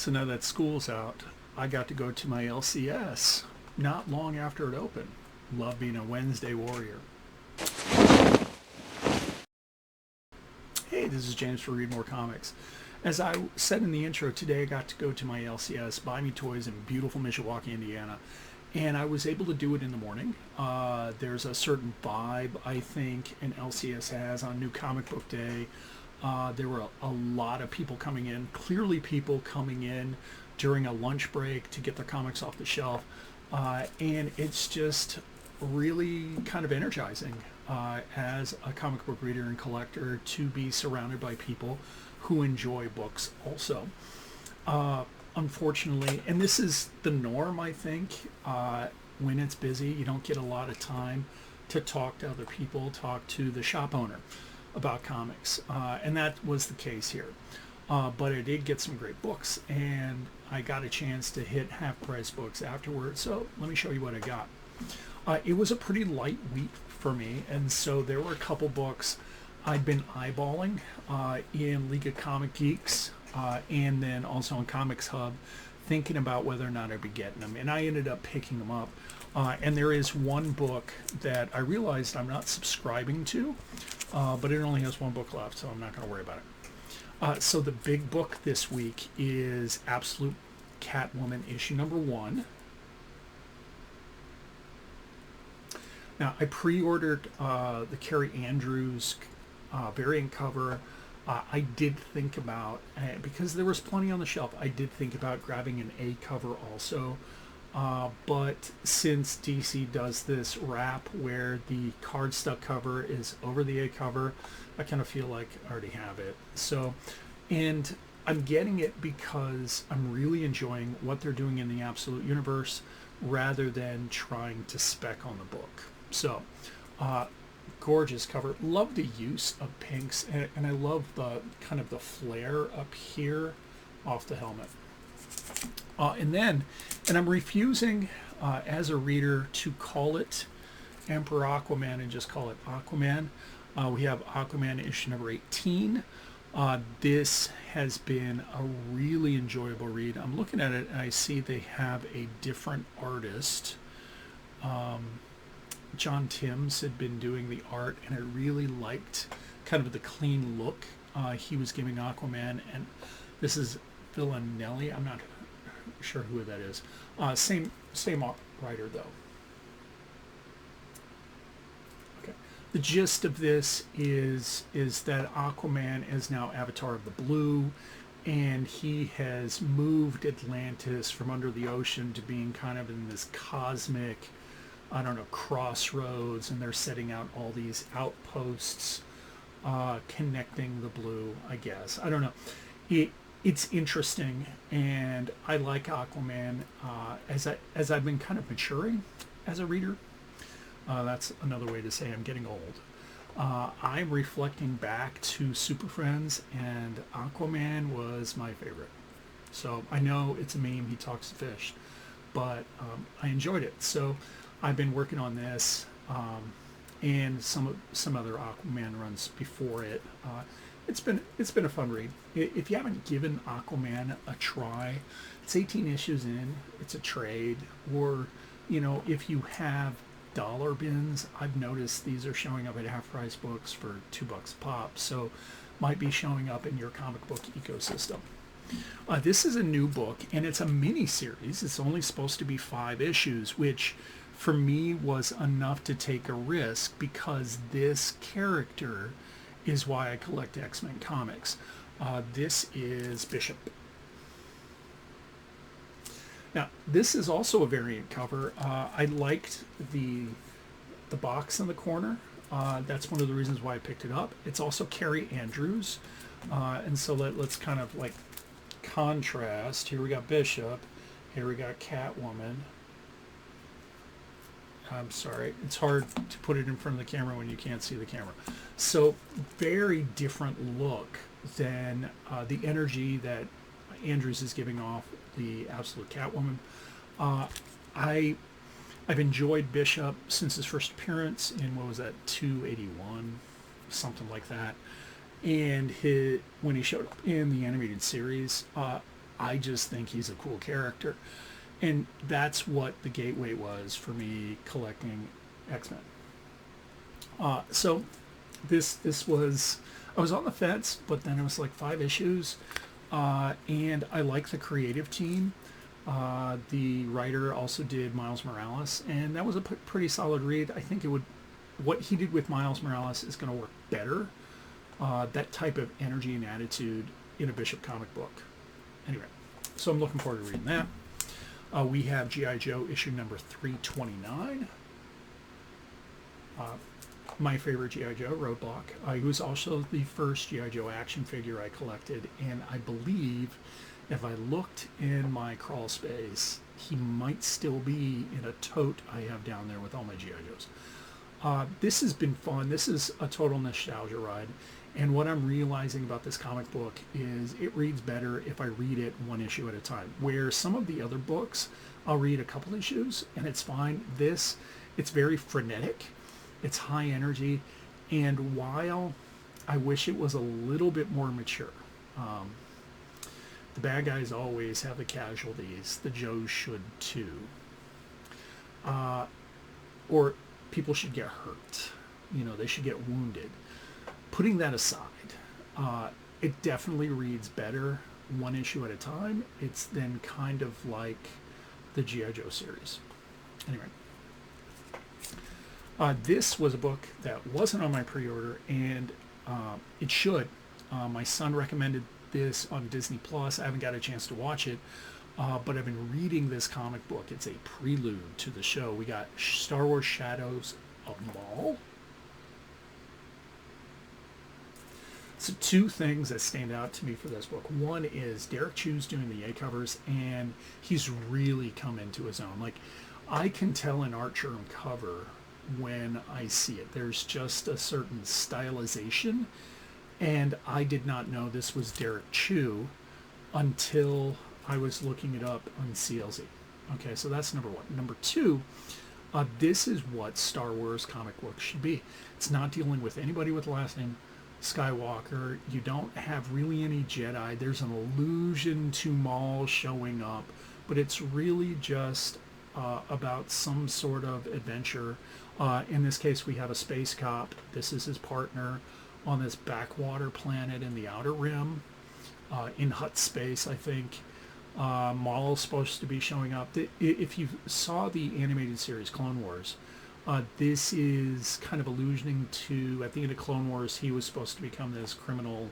So now that school's out, I got to go to my LCS not long after it opened. Love being a Wednesday warrior. Hey, this is James for Read More Comics. As I said in the intro, today I got to go to my LCS, buy me toys in beautiful Mishawaka, Indiana. And I was able to do it in the morning. There's a certain vibe, I think, an LCS has on New Comic Book Day. There were a lot of people coming in, clearly people coming in during a lunch break to get their comics off the shelf. And it's just really kind of energizing as a comic book reader and collector to be surrounded by people who enjoy books also. Unfortunately, and this is the norm, I think, when it's busy, you don't get a lot of time to talk to other people, talk to the shop owner about comics, and that was the case here. But I did get some great books, and I got a chance to hit half-price books afterwards, so let me show you what I got. It was a pretty light week for me, and so there were a couple books I'd been eyeballing in League of Comic Geeks, and then also on Comics Hub, thinking about whether or not I'd be getting them, and I ended up picking them up. And there is one book that I realized I'm not subscribing to, but it only has one book left, so I'm not going to worry about it. So the big book this week is Absolute Catwoman issue number 1. Now, I pre-ordered the Carrie Andrews variant cover. I did think about, because there was plenty on the shelf, I did think about grabbing an A cover also. But since DC does this wrap where the cardstock cover is over the A cover, I kind of feel like I already have it. So, and I'm getting it because I'm really enjoying what they're doing in the Absolute universe rather than trying to spec on the book. So, gorgeous cover. Love the use of pinks, and I love the kind of the flare up here off the helmet. And I'm refusing as a reader to call it Emperor Aquaman and just call it Aquaman. We have Aquaman issue number 18. This has been a really enjoyable read. I'm looking at it and I see they have a different artist. John Timms had been doing the art, and I really liked kind of the clean look he was giving Aquaman. And this is Villanelli. I'm not sure who that is. Same writer though. Okay. The gist of this is that Aquaman is now Avatar of the Blue, and he has moved Atlantis from under the ocean to being kind of in this cosmic, I don't know, crossroads, and they're setting out all these outposts connecting the blue, I guess. I don't know. It's interesting, and I like Aquaman as I've been kind of maturing as a reader. That's another way to say I'm getting old. I'm reflecting back to Super Friends, and Aquaman was my favorite. So I know it's a meme, he talks to fish, but I enjoyed it. So I've been working on this and some other Aquaman runs before it. It's been a fun read. If you haven't given Aquaman a try, it's 18 issues in. It's a trade, or if you have dollar bins, I've noticed these are showing up at half-price books for $2 a pop. So might be showing up in your comic book ecosystem. This is a new book, and it's a mini series. It's only supposed to be 5 issues, which for me was enough to take a risk, because this character is why I collect X-Men comics. This is Bishop. Now, this is also a variant cover. I liked the box in the corner. That's one of the reasons why I picked it up. It's also Carrie Andrews. And so let's kind of like contrast. Here we got Bishop. Here we got Catwoman. I'm sorry, it's hard to put it in front of the camera when you can't see the camera. So very different look than the energy that Andrews is giving off the Absolute Catwoman. I've enjoyed Bishop since his first appearance in, what was that, 281, something like that. And when he showed up in the animated series, I just think he's a cool character. And that's what the gateway was for me collecting X-Men. So this was, I was on the fence, but then it was like 5 issues. And I like the creative team. The writer also did Miles Morales, and that was a pretty solid read. I think it would, what he did with Miles Morales is going to work better. That type of energy and attitude in a Bishop comic book. Anyway, so I'm looking forward to reading that. We have GI Joe issue number 329. My favorite GI Joe, Roadblock. He was also the first GI Joe action figure I collected, and I believe if I looked in my crawl space, he might still be in a tote I have down there with all my GI Joes. This has been fun. This is a total nostalgia ride, and what I'm realizing about this comic book is it reads better if I read it one issue at a time, where some of the other books I'll read a couple issues and it's fine. This, it's very frenetic. It's high energy, and while I wish it was a little bit more mature, the bad guys always have the casualties. The Joes should too. Or people should get hurt. You know, they should get wounded. Putting that aside, it definitely reads better one issue at a time. It's then kind of like the GI Joe series. Anyway. This was a book that wasn't on my pre-order, and it should. My son recommended this on Disney Plus. I haven't got a chance to watch it, but I've been reading this comic book. It's a prelude to the show. We got Star Wars Shadows of Maul. So 2 things that stand out to me for this book. One is Derek Chu's doing the A covers, and he's really come into his own. Like, I can tell an Art Germ cover when I see it. There's just a certain stylization, and I did not know this was Derek Chu until I was looking it up on CLZ. Okay, so that's number 1. Number 2, this is what Star Wars comic books should be. It's not dealing with anybody with the last name Skywalker. You don't have really any Jedi. There's an allusion to Maul showing up, but it's really just about some sort of adventure. In this case, we have a space cop. This is his partner on this backwater planet in the Outer Rim, in Hutt space, I think. Maul's supposed to be showing up. If you saw the animated series Clone Wars, this is kind of allusioning to, at the end of Clone Wars, he was supposed to become this criminal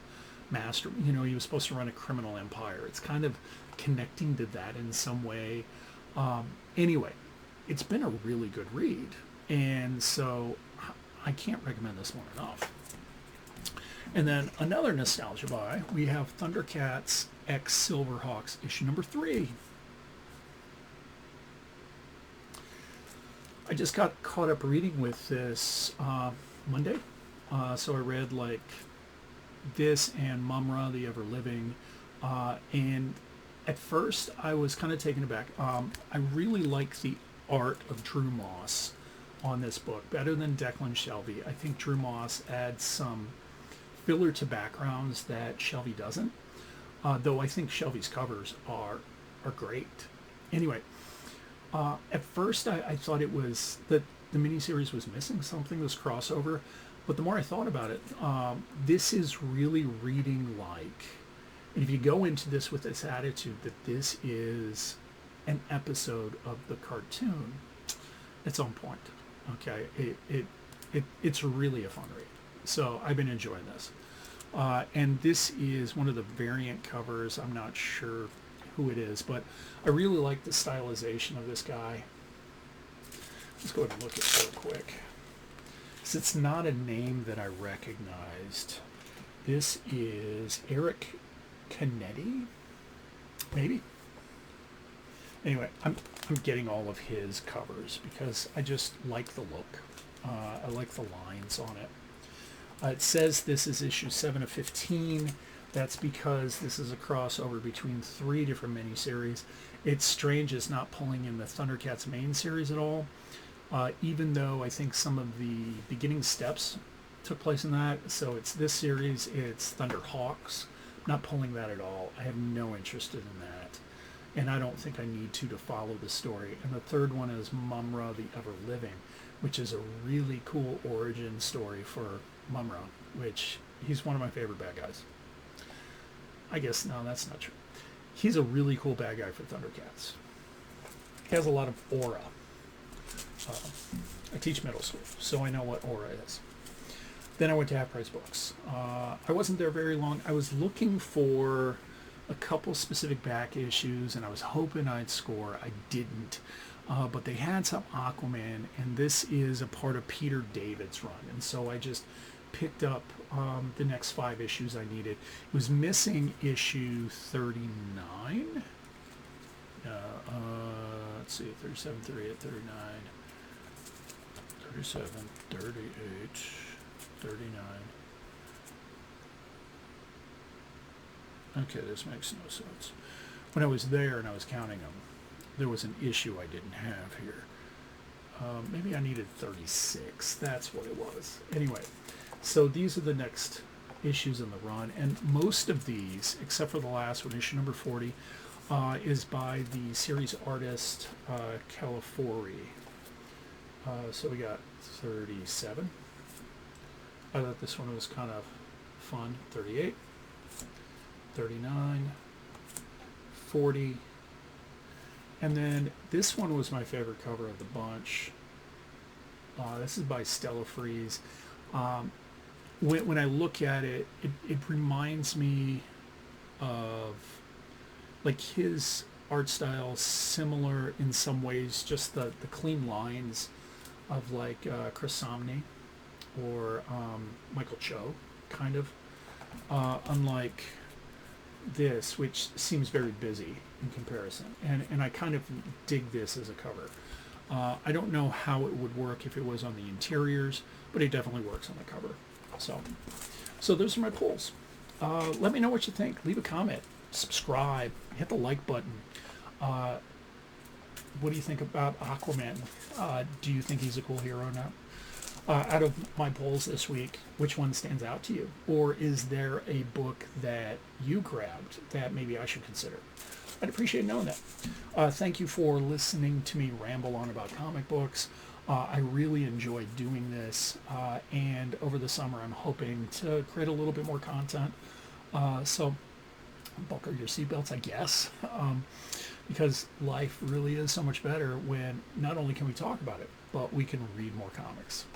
master. You know, he was supposed to run a criminal empire. It's kind of connecting to that in some way. Anyway, it's been a really good read, and so I can't recommend this one enough. And then another nostalgia buy, we have Thundercats X Silverhawks issue number 3. I just got caught up reading with this Monday, so I read like this and Mumra the Ever Living, and at first I was kind of taken aback. I really like the art of Drew Moss on this book, better than Declan Shelvey. I think Drew Moss adds some filler to backgrounds that Shelvey doesn't, though I think Shelvey's covers are great. Anyway, at first I thought it was that the miniseries was missing something, this crossover, but the more I thought about it, this is really reading like, and if you go into this with this attitude that this is an episode of the cartoon, it's on point. Okay, it's really a fun read. So I've been enjoying this. And this is one of the variant covers. I'm not sure who it is, but I really like the stylization of this guy. Let's go ahead and look at it real quick. So it's not a name that I recognized. This is Eric Canetti, maybe? Anyway, I'm getting all of his covers because I just like the look. I like the lines on it. It says this is issue 7 of 15. That's because this is a crossover between 3 different miniseries. It's strange it's not pulling in the Thundercats main series at all, even though I think some of the beginning steps took place in that. So it's this series, it's Thunderhawks. Not pulling that at all. I have no interest in that. and I don't think I need to follow the story. And the third one is Mumra the Ever Living, which is a really cool origin story for Mumra, which he's one of my favorite bad guys. I guess, no, that's not true. He's a really cool bad guy for Thundercats. He has a lot of aura. I teach middle school, so I know what aura is. Then I went to Half Price Books. I wasn't there very long. I was looking for a couple specific back issues, and I was hoping I'd score. I didn't. But they had some Aquaman, and this is a part of Peter David's run. And so I just picked up the next 5 issues I needed. It was missing issue 39. Let's see, 37, 38, 39, 37, 38, 39. Okay, this makes no sense. When I was there and I was counting them, there was an issue I didn't have here. Maybe I needed 36. That's what it was. Anyway, so these are the next issues in the run, and most of these, except for the last one, issue number 40, is by the series artist Califori. So we got 37. I thought this one was kind of fun. 38, 39, 40, and then this one was my favorite cover of the bunch. This is by Stella Freeze. When I look at it, it reminds me of like his art style, similar in some ways, just the clean lines of like Chris Samnee or Michael Cho, kind of. Unlike this, which seems very busy in comparison. And I kind of dig this as a cover. I don't know how it would work if it was on the interiors, but it definitely works on the cover. So those are my pulls. Let me know what you think. Leave a comment. Subscribe. Hit the like button. What do you think about Aquaman? Do you think he's a cool hero now? Out of my polls this week, which one stands out to you? Or is there a book that you grabbed that maybe I should consider? I'd appreciate knowing that. Thank you for listening to me ramble on about comic books. I really enjoyed doing this, and over the summer I'm hoping to create a little bit more content. So buckle your seatbelts, I guess, because life really is so much better when not only can we talk about it, but we can read more comics.